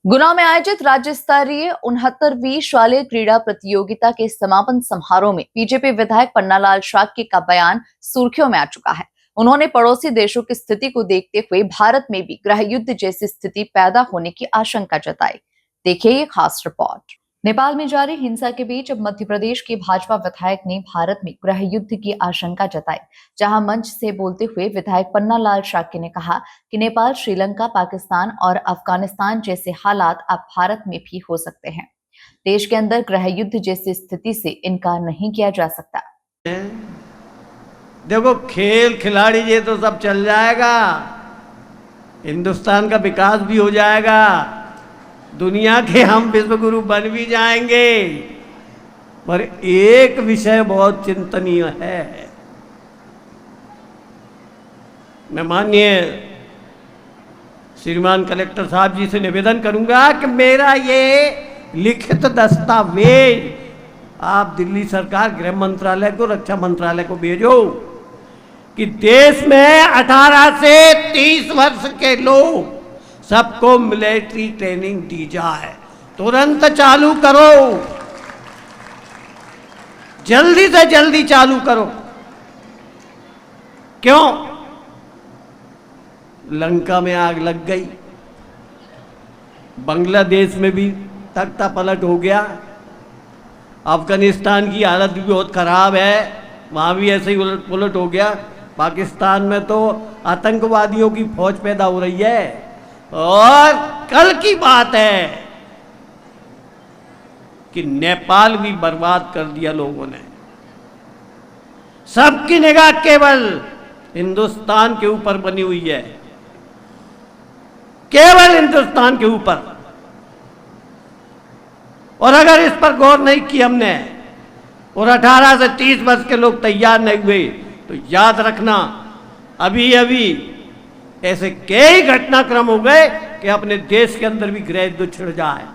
गुना में आयोजित राज्य स्तरीय 69वीं शालेय क्रीड़ा प्रतियोगिता के समापन समारोह में बीजेपी विधायक पन्नालाल शाक्य का बयान सुर्खियों में आ चुका है। उन्होंने पड़ोसी देशों की स्थिति को देखते हुए भारत में भी गृह युद्ध जैसी स्थिति पैदा होने की आशंका जताई। देखिए ये खास रिपोर्ट। नेपाल में जारी हिंसा के बीच अब मध्य प्रदेश के भाजपा विधायक ने भारत में गृह युद्ध की आशंका जताई, जहां मंच से बोलते हुए विधायक पन्नालाल शाक्य ने कहा कि नेपाल, श्रीलंका, पाकिस्तान और अफगानिस्तान जैसे हालात अब भारत में भी हो सकते हैं। देश के अंदर गृह युद्ध जैसी स्थिति से इनकार नहीं किया जा सकता। देखो, खेल खिलाड़ी ये तो सब चल जाएगा, हिंदुस्तान का विकास भी हो जाएगा, दुनिया के हम विश्व गुरु बन भी जाएंगे, पर एक विषय बहुत चिंतनीय है। मैं माननीय श्रीमान कलेक्टर साहब जी से निवेदन करूंगा कि मेरा ये लिखित दस्तावेज आप दिल्ली सरकार, गृह मंत्रालय को, रक्षा मंत्रालय को भेजो कि देश में 18 से 30 वर्ष के लोग सबको मिलिट्री ट्रेनिंग दी जाए। तुरंत चालू करो, जल्दी से जल्दी चालू करो। क्यों? लंका में आग लग गई, बांग्लादेश में भी तख्ता पलट हो गया, अफगानिस्तान की हालत भी बहुत खराब है, वहां भी ऐसे ही उलट पुलट हो गया। पाकिस्तान में तो आतंकवादियों की फौज पैदा हो रही है, और कल की बात है कि नेपाल भी बर्बाद कर दिया लोगों ने। सबकी निगाह केवल हिंदुस्तान के ऊपर बनी हुई है, केवल हिंदुस्तान के ऊपर। और अगर इस पर गौर नहीं की हमने और 18 से 30 वर्ष के लोग तैयार नहीं हुए, तो याद रखना अभी अभी ऐसे कई घटनाक्रम हो गए कि अपने देश के अंदर भी गृह युद्ध छिड़ जाए।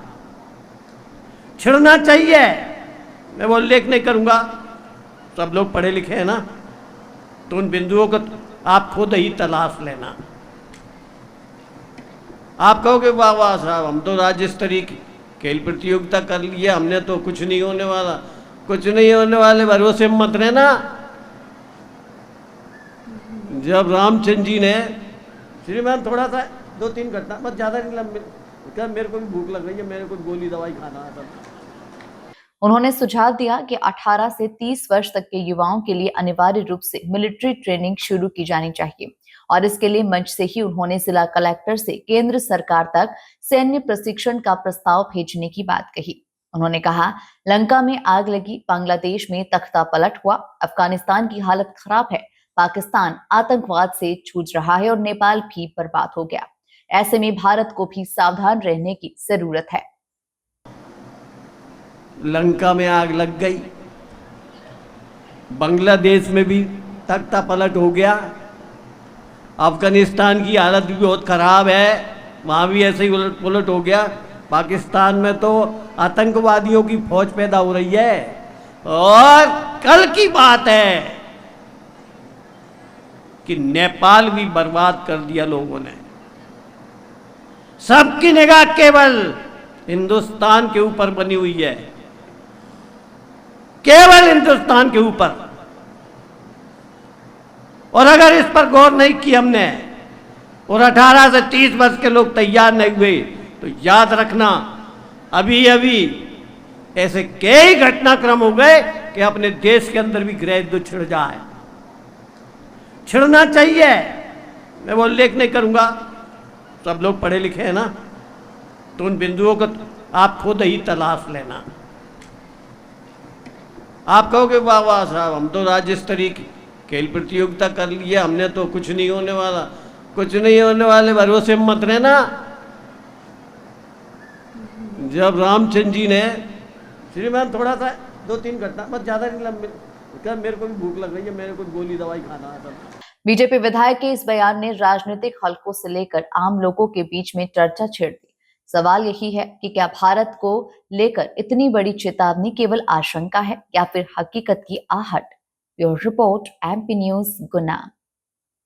छिड़ना चाहिए, मैं वो उल्लेख नहीं करूंगा, सब लोग पढ़े लिखे हैं ना, तो उन बिंदुओं को आप खुद ही तलाश लेना। आप कहोगे वाह वाह साहब, हम तो राज्य स्तरीय खेल प्रतियोगिता कर लिए, हमने तो कुछ नहीं होने वाला, कुछ नहीं होने वाले भरोसे में मत रहना। जब रामचंद्र जी ने, श्रीमान थोड़ा सा 2-3 घटना, बस ज़्यादा नहीं लंबी, क्या मेरे को भी भूख लग रही है, मेरे को गोली दवाई खाना है। उन्होंने सुझाव दिया कि 18 से 30 वर्ष तक के युवाओं के लिए अनिवार्य रूप से मिलिट्री ट्रेनिंग शुरू की जानी चाहिए, और इसके लिए मंच से ही उन्होंने जिला कलेक्टर से केंद्र सरकार तक सैन्य प्रशिक्षण का प्रस्ताव भेजने की बात कही। उन्होंने कहा, लंका में आग लगी, बांग्लादेश में तख्ता पलट हुआ, अफगानिस्तान की हालत खराब है, पाकिस्तान आतंकवाद से जूझ रहा है और नेपाल भी बर्बाद हो गया। ऐसे में भारत को भी सावधान रहने की जरूरत है। लंका में आग लग गई, बांग्लादेश में भी तख्ता पलट हो गया, अफगानिस्तान की हालत भी बहुत खराब है, वहां भी ऐसे ही उलट पुलट हो गया, पाकिस्तान में तो आतंकवादियों की फौज पैदा हो रही है। और कल की बात है कि नेपाल भी बर्बाद कर दिया लोगों ने। सबकी निगाह केवल हिंदुस्तान के ऊपर बनी हुई है, केवल हिंदुस्तान के ऊपर। और अगर इस पर गौर नहीं की हमने और 18 से 30 वर्ष के लोग तैयार नहीं हुए, तो याद रखना अभी अभी ऐसे कई घटनाक्रम हो गए कि अपने देश के अंदर भी गृह युद्ध छिड़ जाए। छिड़ना चाहिए, मैं वो उल्लेख नहीं करूंगा, सब लोग पढ़े लिखे हैं ना, तो उन बिंदुओं को आप खुद ही तलाश लेना। आप कहोगे वाह वाह साहब, हम तो राज्य स्तरीय खेल प्रतियोगिता कर लिए, हमने तो कुछ नहीं होने वाला, कुछ नहीं होने वाले भरोसे में मत रहना। जब रामचंद्र जी ने, श्रीमान थोड़ा सा 2-3 घटना, बस ज़्यादा नहीं लंबी, क्या मेरे को भी भूख लग रही है, मेरे को गोली दवाई खाना है। बीजेपी विधायक के इस बयान ने राजनीतिक हलकों से लेकर आम लोगों के बीच में चर्चा छेड़ दी। सवाल यही है कि क्या भारत को लेकर इतनी बड़ी चेतावनी केवल आशंका है या फिर हकीकत की आहट। ब्यूरो रिपोर्ट, एमपी न्यूज, गुना।